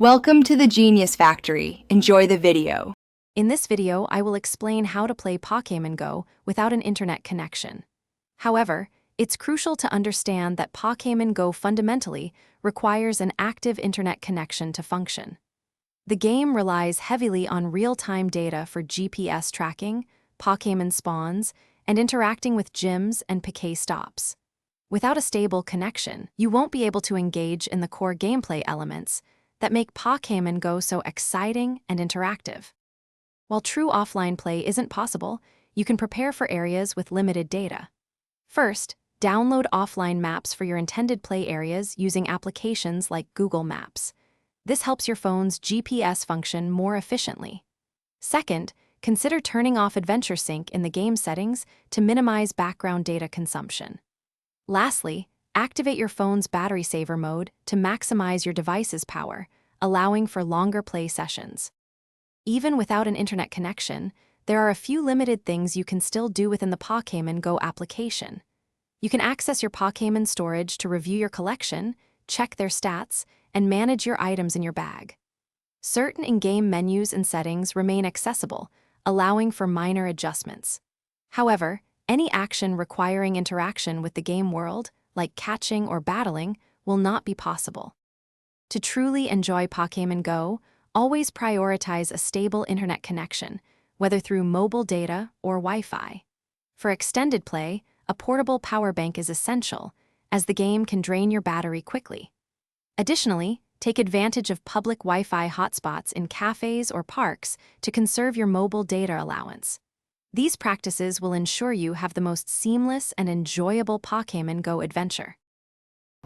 Welcome to the Genius Factory. Enjoy the video. In this video, I will explain how to play Pokémon Go without an internet connection. However, it's crucial to understand that Pokémon Go fundamentally requires an active internet connection to function. The game relies heavily on real-time data for GPS tracking, Pokémon spawns, and interacting with gyms and Pokéstops. Without a stable connection, you won't be able to engage in the core gameplay elements that make Pokémon Go so exciting and interactive. While true offline play isn't possible, you can prepare for areas with limited data. First, download offline maps for your intended play areas using applications like Google Maps. This helps your phone's GPS function more efficiently. Second, consider turning off Adventure Sync in the game settings to minimize background data consumption. Lastly, activate your phone's battery saver mode to maximize your device's power, allowing for longer play sessions. Even without an internet connection, there are a few limited things you can still do within the Pokémon Go application. You can access your Pokémon storage to review your collection, check their stats, and manage your items in your bag. Certain in-game menus and settings remain accessible, allowing for minor adjustments. However, any action requiring interaction with the game world, like catching or battling, will not be possible. To truly enjoy Pokémon Go, always prioritize a stable internet connection, whether through mobile data or Wi-Fi. For extended play, a portable power bank is essential, as the game can drain your battery quickly. Additionally, take advantage of public Wi-Fi hotspots in cafes or parks to conserve your mobile data allowance. These practices will ensure you have the most seamless and enjoyable Pokémon Go adventure.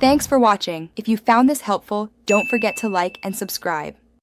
Thanks for watching. If you found this helpful, don't forget to like and subscribe.